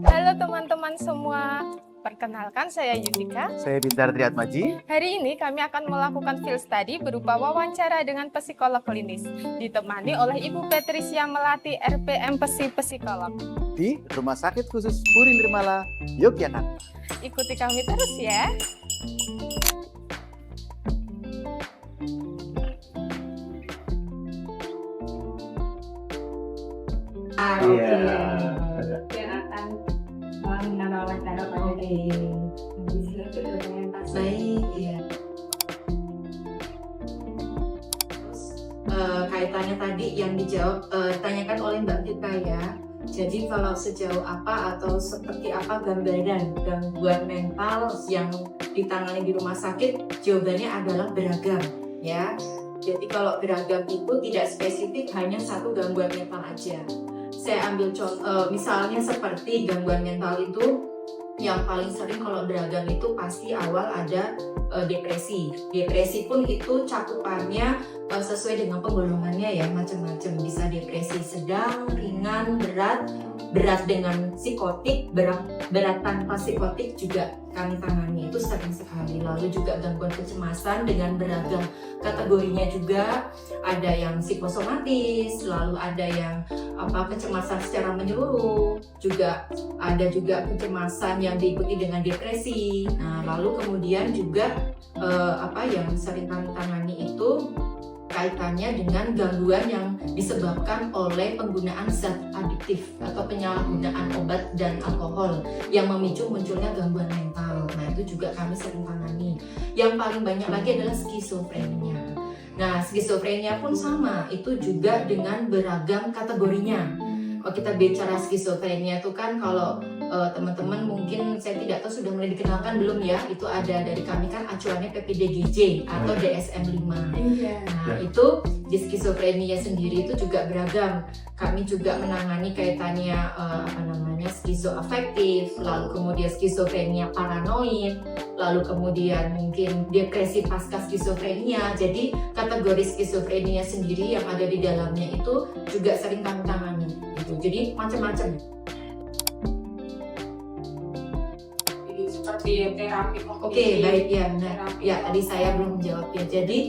Halo teman-teman semua, perkenalkan saya Yudika. Saya Bintar Triatmaji. Hari ini kami akan melakukan field study berupa wawancara dengan psikolog klinis, ditemani oleh Ibu Patricia Melati RPM Psikolog. Di Rumah Sakit Khusus Puri Nirmala, Yogyakarta. Ikuti kami terus ya. Iya. Yang akan mengenal wawancara pada Baik, ya. Terus kaitannya tadi yang dijawab tanyakan oleh Mbak Tika ya. Jadi kalau sejauh apa atau seperti apa gambaran gangguan mental yang ditangani di rumah sakit, jawabannya adalah beragam ya. Jadi kalau beragam itu tidak spesifik hanya satu gangguan mental aja. Saya ambil contoh, misalnya seperti gangguan mental itu yang paling sering kalau beragam itu pasti awal ada depresi. Depresi pun itu cakupannya sesuai dengan penggolongannya ya, macam-macam. Bisa depresi sedang, ringan, berat dengan psikotik, berat tanpa psikotik juga kami tangani, itu sering sekali. Lalu juga gangguan kecemasan dengan beragam kategorinya juga, ada yang psikosomatis, lalu ada yang kecemasan secara menyeluruh, juga ada juga kecemasan yang diikuti dengan depresi. Nah, lalu kemudian juga yang sering kami tangani itu kaitannya dengan gangguan yang disebabkan oleh penggunaan zat adiktif atau penyalahgunaan obat dan alkohol yang memicu munculnya gangguan mental. Nah, itu juga kami sering tangani. Yang paling banyak lagi adalah skizofrenia. Nah, skizofrenia pun sama, itu juga dengan beragam kategorinya. Kalau kita bicara skizofrenia itu kan kalau teman-teman mungkin saya tidak tahu sudah mulai dikenalkan belum ya, itu ada dari kami kan acuannya PPDGJ atau DSM-5. Nah, itu di skizofrenia sendiri itu juga beragam. Kami juga menangani kaitannya skizoafektif, lalu kemudian skizofrenia paranoid, lalu kemudian mungkin depresi pasca skizofrenia. Jadi kategori skizofrenia sendiri yang ada di dalamnya itu juga sering kami tangani gitu. Jadi macam-macam. seperti terapi kognitif. Oke, baik ya benar. Ya, tadi saya belum menjawabnya. Jadi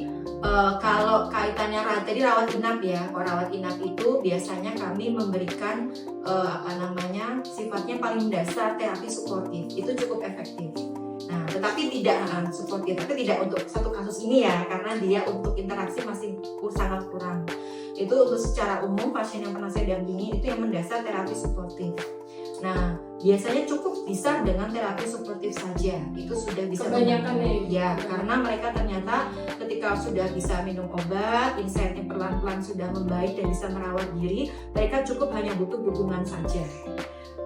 kalau kaitannya tadi rawat inap ya, kalau rawat inap itu biasanya kami memberikan sifatnya paling dasar terapi suportif, itu cukup efektif. Nah, tetapi tidak suportif, tapi tidak untuk satu kasus ini ya, karena dia untuk interaksi masih sangat kurang. Itu untuk secara umum pasien yang pernah saya dampingi itu yang mendasar terapi suportif. Nah, biasanya cukup bisa dengan terapi suportif saja, itu sudah bisa Kebanyakan ya, karena mereka ternyata ketika sudah bisa minum obat, insightnya pelan-pelan sudah membaik dan bisa merawat diri, mereka cukup hanya butuh dukungan saja.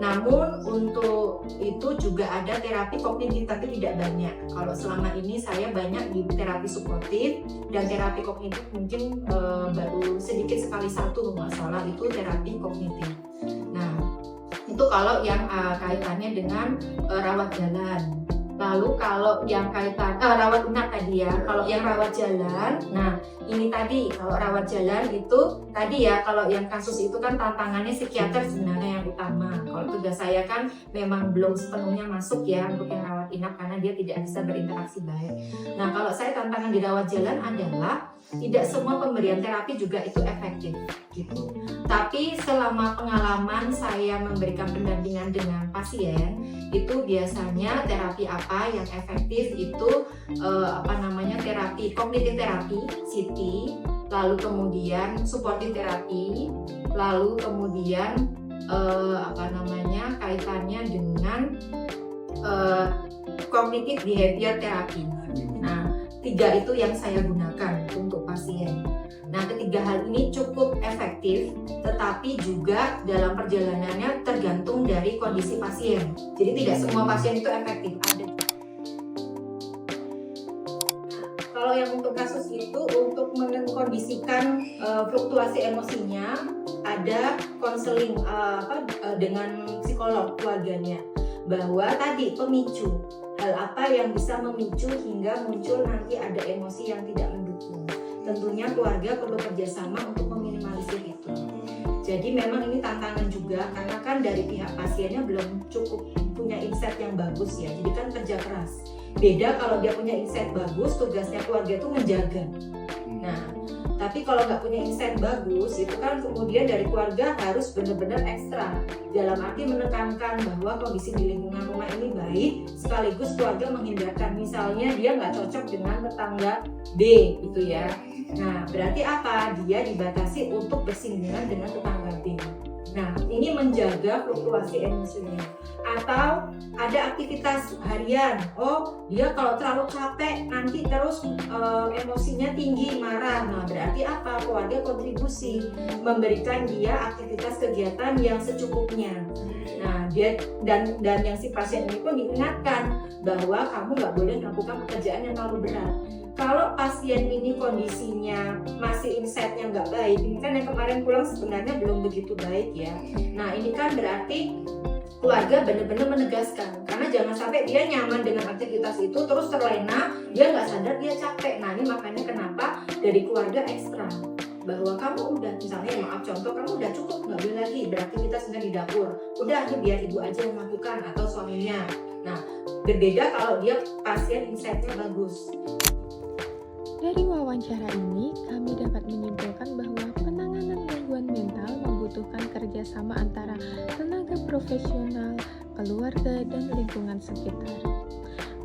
Namun untuk itu juga ada terapi kognitif, tapi tidak banyak. Kalau selama ini saya banyak di terapi suportif, dan terapi kognitif mungkin baru sedikit sekali satu nggak salah, itu terapi kognitif. Nah, itu kalau yang kaitannya dengan rawat jalan. Lalu kalau yang kaitan rawat inap tadi ya, kalau yang rawat jalan, nah ini tadi kalau rawat jalan itu tadi ya, kalau yang kasus itu kan tantangannya psikiater sebenarnya yang utama. Kalau tugas saya kan memang belum sepenuhnya masuk ya untuk yang rawat inap karena dia tidak bisa berinteraksi baik. Nah, kalau saya tantangan di rawat jalan adalah tidak semua pemberian terapi juga itu efektif gitu. Tapi selama pengalaman saya memberikan pendampingan dengan pasien, itu biasanya terapi apa yang efektif itu terapi kognitif terapi CT, lalu kemudian suportif terapi, lalu kemudian kaitannya dengan kognitif behavior terapi. Nah, 3 itu yang saya gunakan untuk pasien. Nah, ketiga hal ini cukup efektif, tetapi juga dalam perjalanannya tergantung dari kondisi pasien. Jadi tidak semua pasien itu efektif. Ada. Nah, kalau yang untuk kasus itu untuk mengkondisikan fluktuasi emosinya, ada konseling dengan psikolog keluarganya, bahwa tadi pemicu hal apa yang bisa memicu hingga muncul nanti ada emosi yang tidak mendukung. Tentunya keluarga perlu kerjasama untuk meminimalisir itu. Jadi memang ini tantangan juga karena kan dari pihak pasiennya belum cukup punya insight yang bagus ya. Jadi kan kerja keras. Beda kalau dia punya insight bagus, tugasnya keluarga itu menjaga. Nah, tapi kalau nggak punya insight bagus, itu kan kemudian dari keluarga harus benar-benar ekstra. Dalam arti menekankan bahwa kondisi di lingkungan rumah ini baik, sekaligus keluarga menghindarkan. Misalnya dia nggak cocok dengan tetangga B gitu ya. Nah, berarti apa? Dia dibatasi untuk bersinggungan dengan tetangga B. Nah, ini menjaga fluktuasi emosinya. Atau ada aktivitas harian, oh dia kalau terlalu capek nanti terus emosinya tinggi, marah. Nah, berarti apa? Keluarga kontribusi memberikan dia aktivitas kegiatan yang secukupnya. Nah, dia dan yang si pasien ini pun diingatkan bahwa kamu nggak boleh melakukan pekerjaan yang terlalu berat. Kalau pasien ini kondisinya masih insight-nya nggak baik, ini kan yang kemarin pulang sebenarnya belum begitu baik ya. Nah, ini kan berarti keluarga benar-benar menegaskan, karena jangan sampai dia nyaman dengan aktivitas itu terus terlena, dia nggak sadar dia capek. Nah, ini makanya kenapa dari keluarga ekstra bahwa kamu udah, misalnya maaf contoh, kamu udah cukup, nggak boleh lagi beraktivitas dengan di dapur, udah biar ibu aja yang melakukan atau suaminya. Nah, berbeda kalau dia pasien insight-nya bagus. Dari wawancara ini, kami dapat menyimpulkan bahwa penanganan gangguan mental membutuhkan kerjasama antara tenaga profesional, keluarga, dan lingkungan sekitar.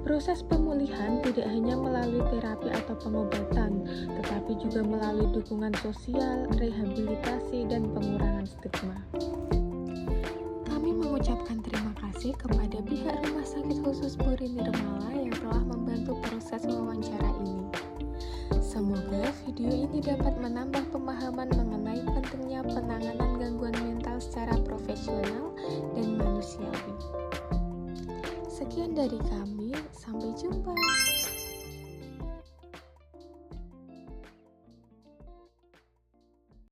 Proses pemulihan tidak hanya melalui terapi atau pengobatan, tetapi juga melalui dukungan sosial, rehabilitasi, dan pengurangan stigma. Kami mengucapkan terima kasih kepada pihak Rumah Sakit Khusus Puri Nirmala yang telah membantu proses wawancara ini. Semoga video ini dapat menambah pemahaman mengenai pentingnya penanganan gangguan mental secara profesional dan manusiawi. Sekian dari kami, sampai jumpa.